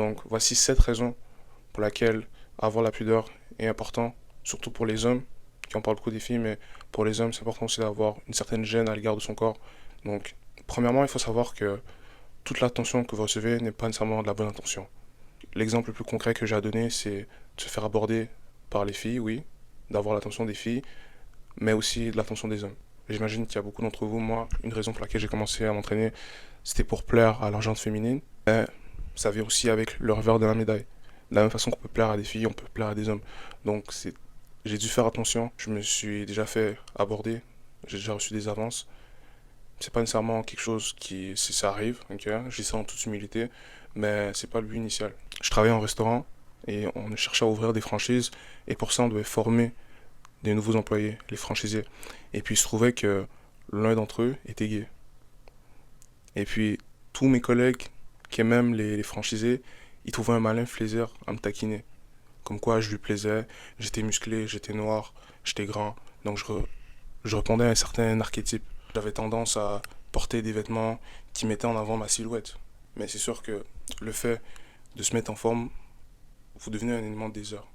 Donc voici 7 raisons pour lesquelles avoir la pudeur est important, surtout pour les hommes, qui en parlent beaucoup des filles, mais pour les hommes, c'est important aussi d'avoir une certaine gêne à l'égard de son corps. Donc, premièrement, il faut savoir que toute l'attention que vous recevez n'est pas nécessairement de la bonne intention. L'exemple le plus concret que j'ai à donner, c'est de se faire aborder par les filles, oui, d'avoir l'attention des filles, mais aussi de l'attention des hommes. J'imagine qu'il y a beaucoup d'entre vous, moi, une raison pour laquelle j'ai commencé à m'entraîner, c'était pour plaire à la gente féminine, mais ça vient aussi avec le revers de la médaille. De la même façon qu'on peut plaire à des filles, on peut plaire à des hommes. Donc j'ai dû faire attention, je me suis déjà fait aborder, j'ai déjà reçu des avances. C'est pas nécessairement quelque chose qui, si ça arrive, ok, je dis ça en toute humilité, mais c'est pas le but initial. Je travaillais en restaurant et on cherchait à ouvrir des franchises et pour ça on devait former des nouveaux employés, les franchisés. Et puis il se trouvait que l'un d'entre eux était gay. Et puis tous mes collègues qui aimaient même les franchisés, ils trouvaient un malin plaisir à me taquiner. Comme quoi je lui plaisais, j'étais musclé, j'étais noir, j'étais grand. Donc je répondais à un certain archétype. J'avais tendance à porter des vêtements qui mettaient en avant ma silhouette. Mais c'est sûr que le fait de se mettre en forme, vous devenez un élément de désert.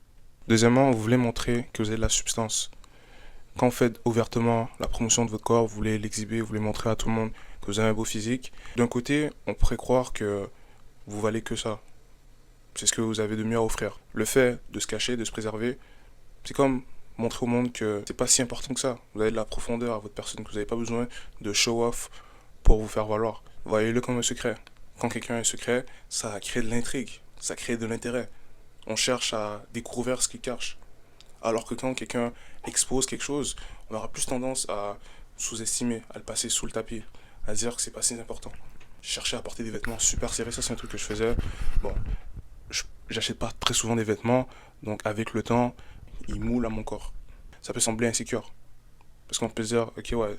Deuxièmement, vous voulez montrer que vous avez de la substance. Quand vous faites ouvertement la promotion de votre corps, vous voulez l'exhiber, vous voulez montrer à tout le monde que vous avez un beau physique. D'un côté, on pourrait croire que vous valez que ça. C'est ce que vous avez de mieux à offrir. Le fait de se cacher, de se préserver, c'est comme montrer au monde que c'est pas si important que ça. Vous avez de la profondeur à votre personne, que vous n'avez pas besoin de show off pour vous faire valoir. Voyez-le comme un secret. Quand quelqu'un est secret, ça crée de l'intrigue, ça crée de l'intérêt. On cherche à découvrir ce qu'il cache. Alors que quand quelqu'un expose quelque chose, on aura plus tendance à sous-estimer, à le passer sous le tapis, à dire que c'est pas si important. Chercher à porter des vêtements super serrés, ça c'est un truc que je faisais. Bon, j'achète pas très souvent des vêtements, donc avec le temps, ils moulent à mon corps. Ça peut sembler insécure. Parce qu'on peut se dire, ok, ouais,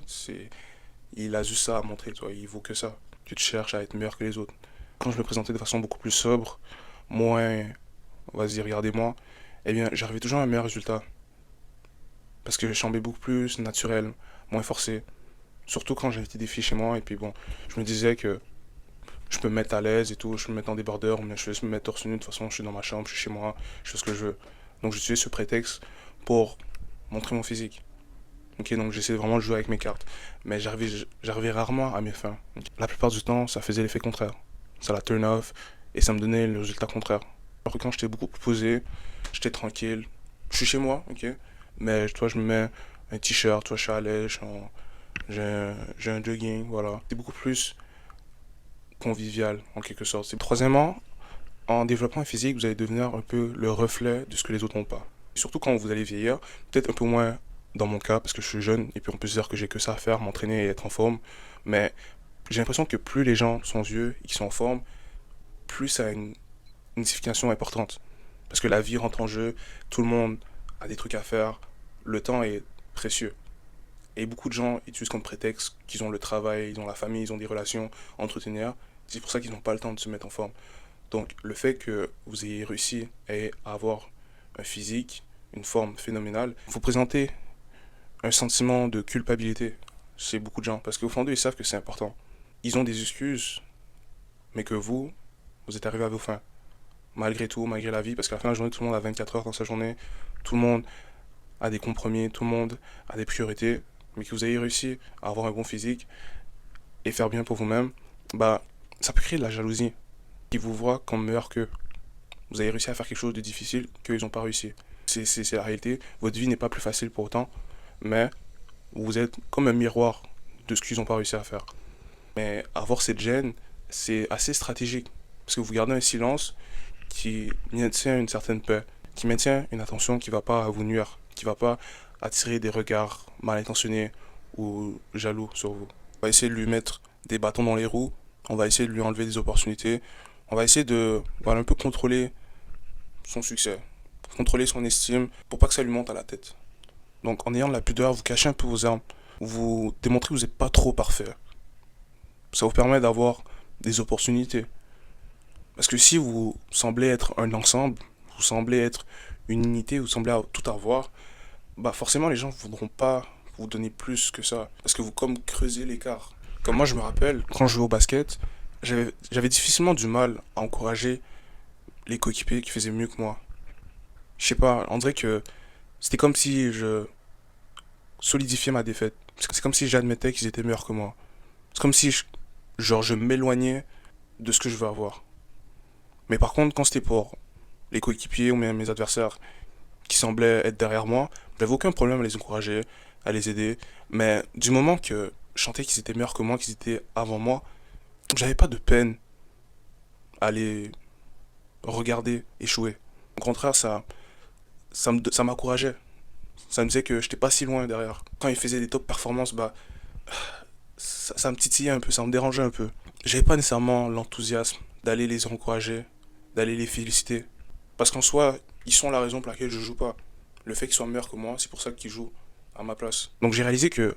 il a juste ça à montrer, toi, il vaut que ça. Tu te cherches à être meilleur que les autres. Quand je me présentais de façon beaucoup plus sobre, moins, vas-y, regardez-moi, eh bien, j'arrivais toujours à un meilleur résultat. Parce que je semblais beaucoup plus naturel, moins forcé. Surtout quand j'invitais des filles chez moi, et puis bon, je me disais que je peux me mettre à l'aise et tout, je peux me mettre en débardeur, mais je vais juste me mettre torse nu, de toute façon, je suis dans ma chambre, je suis chez moi, je fais ce que je veux. Donc j'utilisais ce prétexte pour montrer mon physique. Ok, donc j'essayais vraiment de jouer avec mes cartes. Mais j'arrivais rarement à mes fins. Okay. La plupart du temps, ça faisait l'effet contraire. Ça la turn off et ça me donnait le résultat contraire. Alors que quand j'étais beaucoup plus posé, j'étais tranquille, je suis chez moi, ok, mais toi, je me mets un t-shirt, toi, je suis à l'aise, j'ai un jogging, voilà. C'est beaucoup plus convivial en quelque sorte. Troisièmement, en développant un physique, vous allez devenir un peu le reflet de ce que les autres n'ont pas. Surtout quand vous allez vieillir, peut-être un peu moins dans mon cas parce que je suis jeune et puis on peut se dire que j'ai que ça à faire, m'entraîner et être en forme. Mais j'ai l'impression que plus les gens sont vieux et qu'ils sont en forme, plus ça a une signification importante. Parce que la vie rentre en jeu, tout le monde a des trucs à faire, le temps est précieux. Et beaucoup de gens utilisent comme prétexte qu'ils ont le travail, ils ont la famille, ils ont des relations à entretenir. C'est pour ça qu'ils n'ont pas le temps de se mettre en forme. Donc le fait que vous ayez réussi à avoir un physique, une forme phénoménale, vous présentez un sentiment de culpabilité chez beaucoup de gens. Parce qu'au fond d'eux, ils savent que c'est important. Ils ont des excuses, mais que vous êtes arrivé à vos fins. Malgré tout, malgré la vie, parce qu'à la fin de la journée, tout le monde a 24 heures dans sa journée, tout le monde a des compromis, tout le monde a des priorités, mais que vous ayez réussi à avoir un bon physique et faire bien pour vous-même, bah, ça peut créer de la jalousie. Ils vous voient comme meilleur qu'eux. Vous avez réussi à faire quelque chose de difficile qu'ils n'ont pas réussi. C'est la réalité. Votre vie n'est pas plus facile pour autant, mais vous êtes comme un miroir de ce qu'ils n'ont pas réussi à faire. Mais avoir cette gêne, c'est assez stratégique. Parce que vous gardez un silence qui maintient une certaine paix, qui maintient une attention qui ne va pas vous nuire, qui ne va pas attirer des regards mal intentionnés ou jaloux sur vous. On va essayer de lui mettre des bâtons dans les roues, on va essayer de lui enlever des opportunités, on va essayer de voilà, un peu contrôler son succès, contrôler son estime pour pas que ça lui monte à la tête. Donc en ayant de la pudeur, vous cachez un peu vos armes, vous démontrez que vous n'êtes pas trop parfait. Ça vous permet d'avoir des opportunités. Parce que si vous semblez être un ensemble, vous semblez être une unité, vous semblez tout avoir, bah forcément les gens ne voudront pas vous donner plus que ça. Parce que vous comme creusez l'écart. Comme moi je me rappelle, quand je jouais au basket, j'avais difficilement du mal à encourager les coéquipiers qui faisaient mieux que moi. Je sais pas, on dirait que c'était comme si je solidifiais ma défaite. C'est comme si j'admettais qu'ils étaient meilleurs que moi. C'est comme si je m'éloignais de ce que je veux avoir. Mais par contre, quand c'était pour les coéquipiers ou même mes adversaires qui semblaient être derrière moi, j'avais aucun problème à les encourager, à les aider. Mais du moment que je sentais qu'ils étaient meilleurs que moi, qu'ils étaient avant moi, j'avais pas de peine à les regarder échouer. Au contraire, ça m'encourageait. Ça me disait que j'étais pas si loin derrière. Quand ils faisaient des top performances, bah, ça me titillait un peu, ça me dérangeait un peu. J'avais pas nécessairement l'enthousiasme d'aller les encourager, d'aller les féliciter. Parce qu'en soi, ils sont la raison pour laquelle je joue pas. Le fait qu'ils soient meilleurs que moi, c'est pour ça qu'ils jouent à ma place. Donc j'ai réalisé que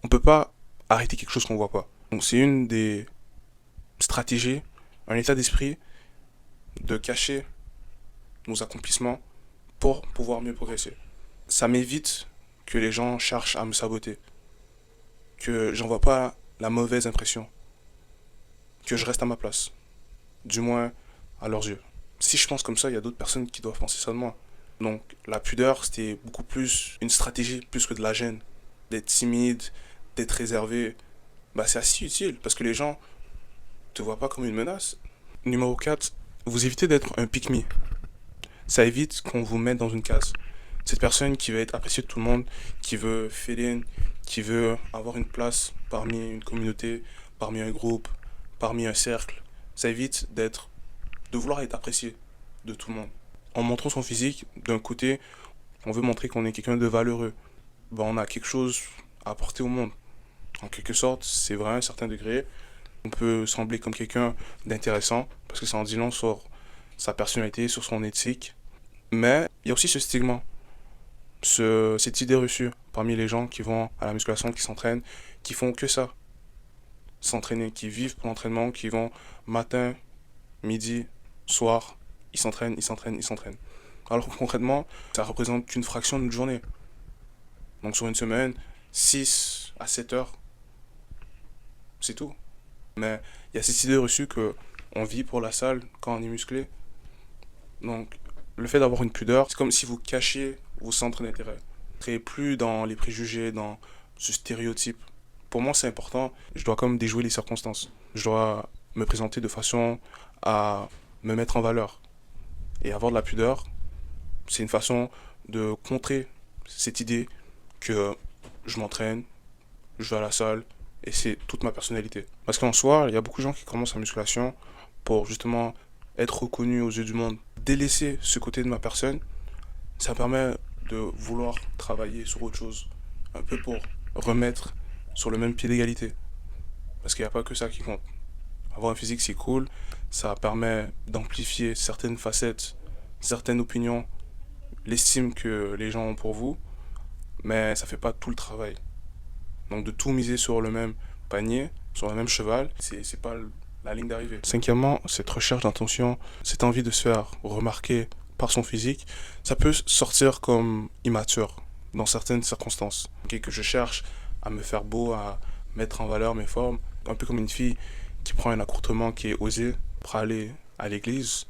on peut pas arrêter quelque chose qu'on voit pas. Donc c'est une des stratégies, un état d'esprit de cacher nos accomplissements pour pouvoir mieux progresser. Ça m'évite que les gens cherchent à me saboter, que j'envoie pas la mauvaise impression, que je reste à ma place, du moins à leurs yeux. Si je pense comme ça, il y a d'autres personnes qui doivent penser ça de moi. Donc la pudeur, c'était beaucoup plus une stratégie, plus que de la gêne. D'être timide, d'être réservé, bah c'est assez utile parce que les gens te voient pas comme une menace. Numéro 4, vous évitez d'être un pick-me. Ça évite qu'on vous mette dans une case. Cette personne qui veut être appréciée de tout le monde, qui veut fit in, qui veut avoir une place parmi une communauté, parmi un groupe, parmi un cercle, ça évite de vouloir être apprécié de tout le monde. En montrant son physique, d'un côté, on veut montrer qu'on est quelqu'un de valeureux. Ben, on a quelque chose à apporter au monde. En quelque sorte, c'est vrai à un certain degré. On peut sembler comme quelqu'un d'intéressant, parce que ça en dit long sur sa personnalité, sur son éthique. Mais il y a aussi ce stigma, cette idée reçue parmi les gens qui vont à la musculation, qui s'entraînent, qui font que ça. S'entraîner, qui vivent pour l'entraînement, qui vont matin, midi, soir, ils s'entraînent, ils s'entraînent, ils s'entraînent. Alors que concrètement, ça représente qu'une fraction d'une journée. Donc sur une semaine, 6 à 7 heures, c'est tout. Mais il y a cette idée reçue que on vit pour la salle quand on est musclé. Donc le fait d'avoir une pudeur, c'est comme si vous cachiez vos centres d'intérêt. Vous ne serez plus dans les préjugés, dans ce stéréotype. Pour moi, c'est important. Je dois comme déjouer les circonstances. Je dois me présenter de façon à me mettre en valeur. Et avoir de la pudeur, c'est une façon de contrer cette idée que je m'entraîne, je vais à la salle, et c'est toute ma personnalité. Parce qu'en soi, il y a beaucoup de gens qui commencent la musculation pour justement être reconnus aux yeux du monde. Délaisser ce côté de ma personne, ça permet de vouloir travailler sur autre chose, un peu pour remettre sur le même pied d'égalité. Parce qu'il n'y a pas que ça qui compte. Avoir un physique, c'est cool, ça permet d'amplifier certaines facettes, certaines opinions, l'estime que les gens ont pour vous, mais ça fait pas tout le travail. Donc de tout miser sur le même panier, sur le même cheval, c'est pas la ligne d'arrivée. Cinquièmement, cette recherche d'intention, cette envie de se faire remarquer par son physique, ça peut sortir comme immature dans certaines circonstances. Okay, que je cherche à me faire beau, à mettre en valeur mes formes, un peu comme une fille qui prend un accourtement qui est osé pour aller à l'église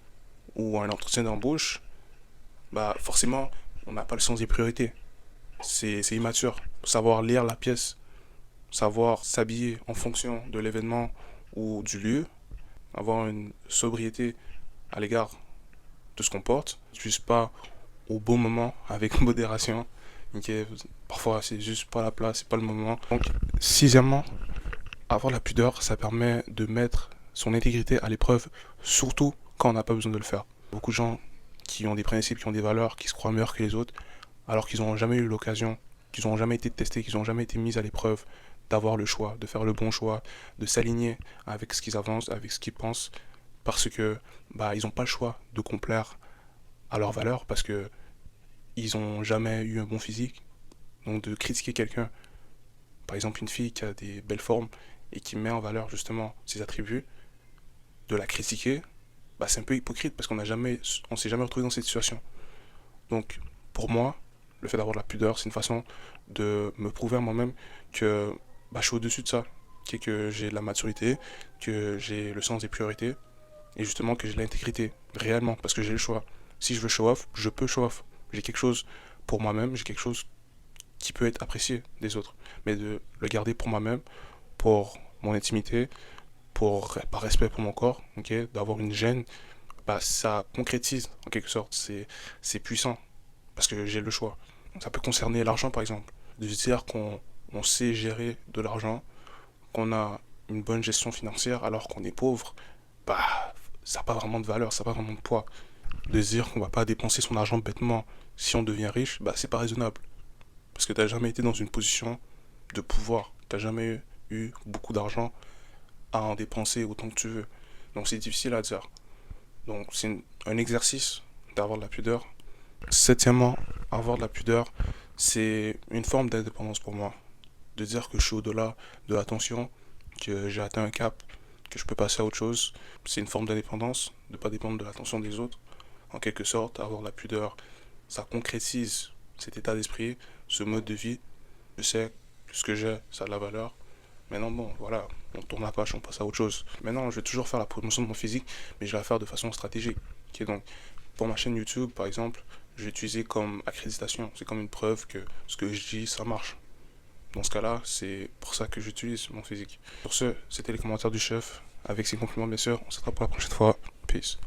ou à un entretien d'embauche, bah forcément, on n'a pas le sens des priorités. C'est immature. Savoir lire la pièce, savoir s'habiller en fonction de l'événement ou du lieu, avoir une sobriété à l'égard de ce qu'on porte, juste pas au bon moment, avec modération. Okay, parfois c'est juste pas la place, c'est pas le moment. Donc, sixièmement, avoir la pudeur, ça permet de mettre son intégrité à l'épreuve, surtout quand on n'a pas besoin de le faire. Beaucoup de gens qui ont des principes, qui ont des valeurs, qui se croient meilleurs que les autres, alors qu'ils n'ont jamais eu l'occasion, qu'ils n'ont jamais été testés, qu'ils n'ont jamais été mis à l'épreuve d'avoir le choix, de faire le bon choix, de s'aligner avec ce qu'ils avancent, avec ce qu'ils pensent, parce que bah ils n'ont pas le choix de complaire à leurs valeurs, parce que ils n'ont jamais eu un bon physique. Donc de critiquer quelqu'un, par exemple une fille qui a des belles formes et qui met en valeur justement ses attributs, de la critiquer, bah c'est un peu hypocrite parce on s'est jamais retrouvé dans cette situation. Donc pour moi, le fait d'avoir de la pudeur, c'est une façon de me prouver à moi-même que bah, je suis au-dessus de ça, que j'ai de la maturité, que j'ai le sens des priorités et justement que j'ai l'intégrité, réellement, parce que j'ai le choix. Si je veux show off, je peux show off. J'ai quelque chose pour moi-même, j'ai quelque chose qui peut être apprécié des autres. Mais de le garder pour moi-même, pour mon intimité, par respect pour mon corps, ok, d'avoir une gêne, bah, ça concrétise en quelque sorte. C'est puissant parce que j'ai le choix. Ça peut concerner l'argent par exemple. De se dire qu'on sait gérer de l'argent, qu'on a une bonne gestion financière alors qu'on est pauvre, bah, ça n'a pas vraiment de valeur, ça n'a pas vraiment de poids. De se dire qu'on va pas dépenser son argent bêtement si on devient riche, bah, c'est pas raisonnable. Parce que tu n'as jamais été dans une position de pouvoir. Tu n'as jamais eu beaucoup d'argent à en dépenser autant que tu veux. Donc c'est difficile à dire. Donc c'est un exercice d'avoir de la pudeur. Septièmement, avoir de la pudeur, c'est une forme d'indépendance pour moi. De dire que je suis au-delà de l'attention, que j'ai atteint un cap, que je peux passer à autre chose. C'est une forme d'indépendance, de ne pas dépendre de l'attention des autres. En quelque sorte, avoir de la pudeur, ça concrétise cet état d'esprit, ce mode de vie. Je sais que ce que j'ai, ça a de la valeur. Maintenant, bon, voilà, on tourne la page, on passe à autre chose. Maintenant, je vais toujours faire la promotion de mon physique, mais je vais la faire de façon stratégique. Ok, donc, pour ma chaîne YouTube, par exemple, je vais utiliser comme accréditation. C'est comme une preuve que ce que je dis, ça marche. Dans ce cas-là, c'est pour ça que j'utilise mon physique. Sur ce, c'était les commentaires du chef. Avec ses compliments, bien sûr. On se retrouve pour la prochaine fois. Peace.